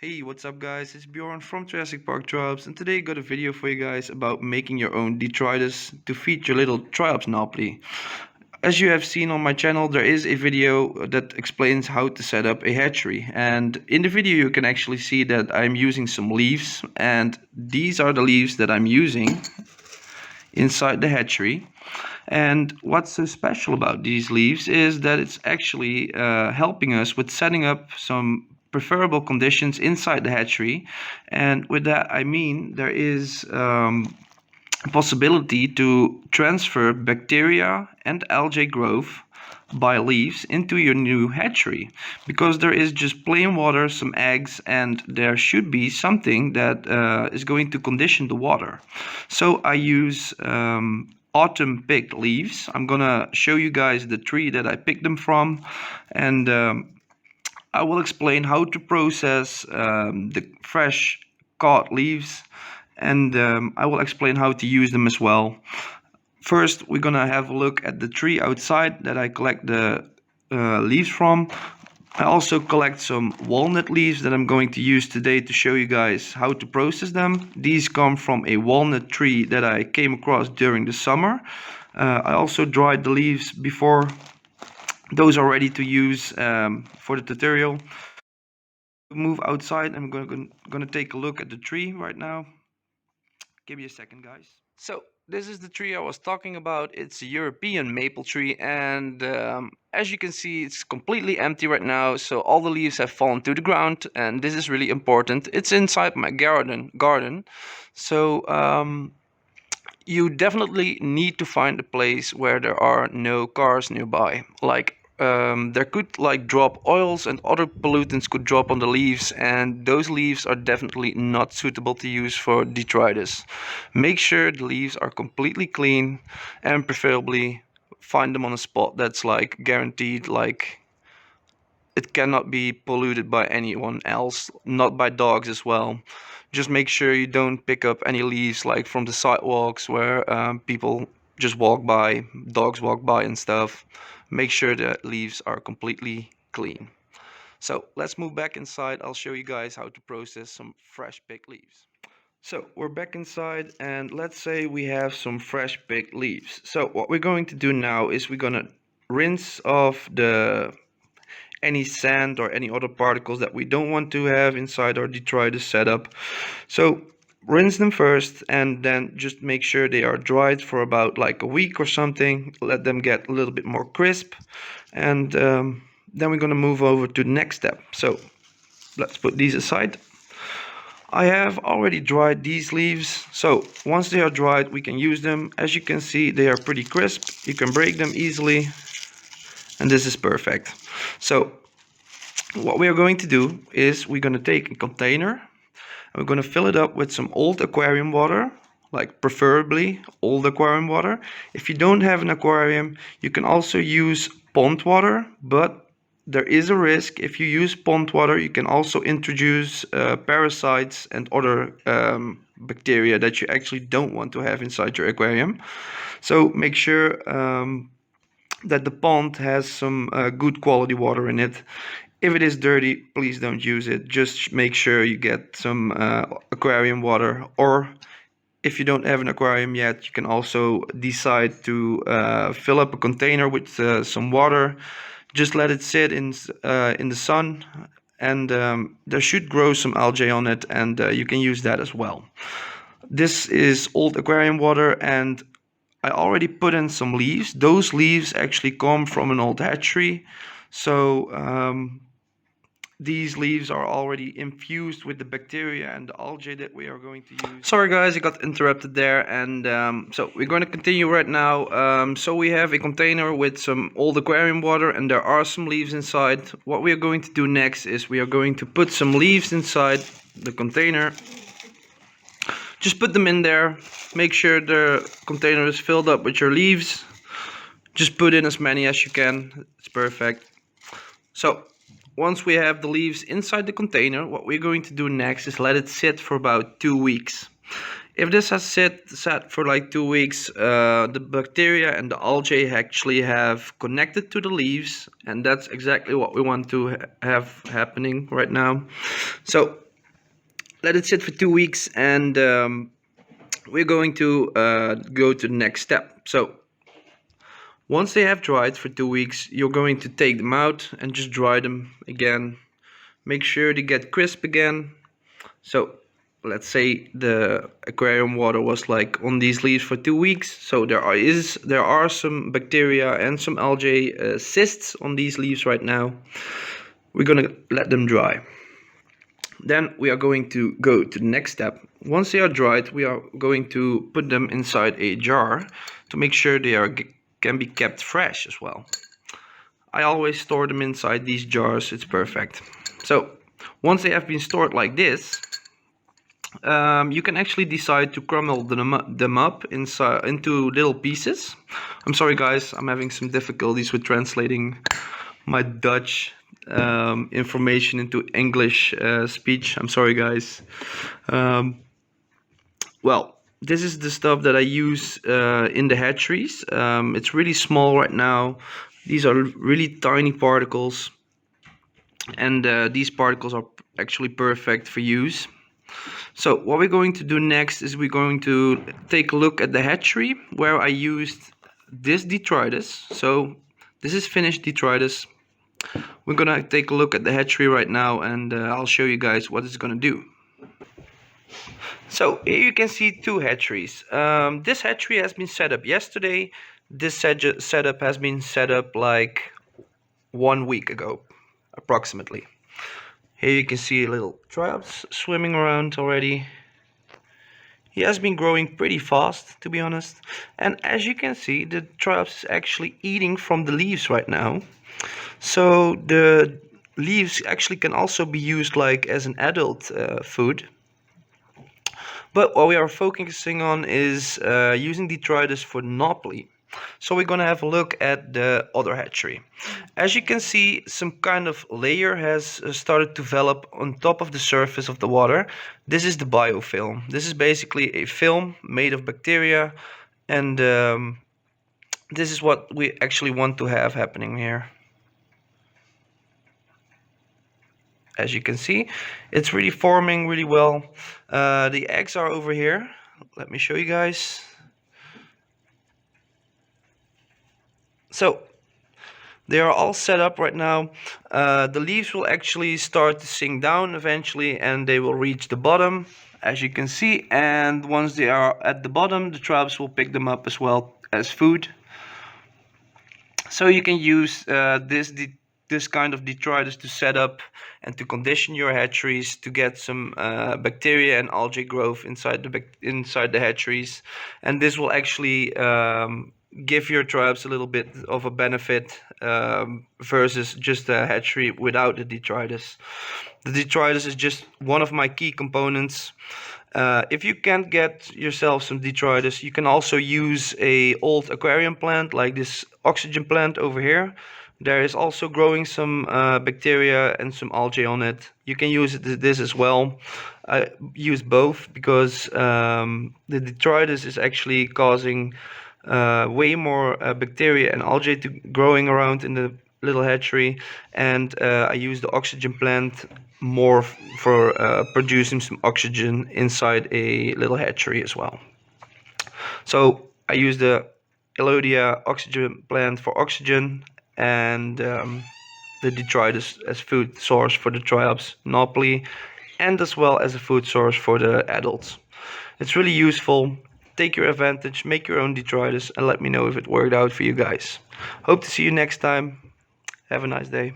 Hey, what's up guys? It's Bjorn from Jurassic Park Triops, and today I got a video for you guys about making your own detritus to feed your little Triops Noply. As you have seen on my channel, there is a video that explains how to set up a hatchery, and in the video you can actually see that I'm using some leaves, and these are the leaves that I'm using inside the hatchery. And what's so special about these leaves is that it's actually helping us with setting up some preferable conditions inside the hatchery. And with that I mean there is a possibility to transfer bacteria and algae growth by leaves into your new hatchery, because there is just plain water, some eggs, and there should be something that is going to condition the water. So I use autumn picked leaves. I'm gonna show you guys the tree that I picked them from, and I will explain how to process the fresh caught leaves, and I will explain how to use them as well. First, we're gonna have a look at the tree outside that I collect the leaves from. I also collect some walnut leaves that I'm going to use today to show you guys how to process them. These come from a walnut tree that I came across during the summer. I also dried the leaves before. Those are ready to use for the tutorial. Move outside. I'm gonna take a look at the tree right now. Give me a second, guys. So this is the tree I was talking about. It's a European maple tree, and as you can see, it's completely empty right now. So all the leaves have fallen to the ground, and this is really important. It's inside my garden. So you definitely need to find a place where there are no cars nearby. Like there could like drop oils and other pollutants could drop on the leaves, and those leaves are definitely not suitable to use for detritus. Make sure the leaves are completely clean, and preferably find them on a spot that's like guaranteed, like it cannot be polluted by anyone else, not by dogs as well. Just make sure you don't pick up any leaves like from the sidewalks where people just walk by, dogs walk by and stuff. Make sure that leaves are completely clean. So let's move back inside. I'll show you guys how to process some fresh picked leaves. So we're back inside, and let's say we have some fresh picked leaves. So what we're going to do now is we're gonna rinse off any sand or any other particles that we don't want to have inside our detritus setup. So rinse them first, and then just make sure they are dried for about like a week or something. Let them get a little bit more crisp, and then we're going to move over to the next step. So let's put these aside. I have already dried these leaves, so once they are dried we can use them. As you can see, they are pretty crisp. You can break them easily, and this is perfect. So what we are going to do is we're going to take a container and we're going to fill it up with some old aquarium water, like preferably old aquarium water. If you don't have an aquarium, you can also use pond water, but there is a risk. If you use pond water, you can also introduce parasites and other bacteria that you actually don't want to have inside your aquarium. So make sure that the pond has some good quality water in it. If it is dirty, please don't use it. Just make sure you get some aquarium water, or if you don't have an aquarium yet, you can also decide to fill up a container with some water. Just let it sit in the sun, and there should grow some algae on it, and you can use that as well. This is old aquarium water, and I already put in some leaves. Those leaves actually come from an old hatchery, so these leaves are already infused with the bacteria and the algae that we are going to use. Sorry guys, I got interrupted there, and so we're going to continue right now. So we have a container with some old aquarium water, and there are some leaves inside. What we are going to do next is we are going to put some leaves inside the container. Just put them in there. Make sure the container is filled up with your leaves. Just put in as many as you can. It's perfect. So once we have the leaves inside the container, what we're going to do next is let it sit for about 2 weeks. If this has sat for like 2 weeks, the bacteria and the algae actually have connected to the leaves, and that's exactly what we want to have happening right now. So let it sit for 2 weeks, and we're going to go to the next step. So once they have dried for 2 weeks, you're going to take them out and just dry them again. Make sure they get crisp again. So let's say the aquarium water was like on these leaves for 2 weeks. So there are some bacteria and some algae cysts on these leaves right now. We're gonna let them dry. Then we are going to go to the next step. Once they are dried, we are going to put them inside a jar to make sure they can be kept fresh as well. I always store them inside these jars. It's perfect. So once they have been stored like this, you can actually decide to crumble them up into little pieces. I'm sorry guys, I'm having some difficulties with translating my Dutch information into English speech. I'm sorry guys. Well, this is the stuff that I use in the hatcheries. It's really small right now. These are really tiny particles, and these particles are actually perfect for use. So what we're going to do next is we're going to take a look at the hatchery where I used this detritus. So this is finished detritus. We're gonna take a look at the hatchery right now, and I'll show you guys what it's gonna do. So here you can see two hatcheries. This hatchery has been set up yesterday. This setup has been set up like 1 week ago, approximately. Here you can see a little Triops swimming around already. He has been growing pretty fast, to be honest. And as you can see, the Triops is actually eating from the leaves right now. So the leaves actually can also be used like as an adult food. But what we are focusing on is using detritus for nauplii. So we're gonna have a look at the other hatchery. As you can see, some kind of layer has started to develop on top of the surface of the water. This is the biofilm. This is basically a film made of bacteria, and this is what we actually want to have happening here. As you can see, it's really forming really well. The eggs are over here. Let me show you guys. So they are all set up right now. The leaves will actually start to sink down eventually, and they will reach the bottom, as you can see. And once they are at the bottom, the Triops will pick them up as well as food. So you can use this kind of detritus to set up and to condition your hatcheries to get some bacteria and algae growth inside the hatcheries, and this will actually give your Triops a little bit of a benefit versus just a hatchery without the detritus. The detritus is just one of my key components. If you can't get yourself some detritus, you can also use a old aquarium plant like this oxygen plant over here. There is also growing some bacteria and some algae on it. You can use this as well. I use both because the detritus is actually causing way more bacteria and algae to growing around in the little hatchery, and I use the oxygen plant more for producing some oxygen inside a little hatchery as well. So I use the Elodia oxygen plant for oxygen, and the detritus as food source for the Triops nauplii, and as well as a food source for the adults. It's really useful. Take your advantage, make your own detritus, and let me know if it worked out for you guys. Hope to see you next time. Have a nice day.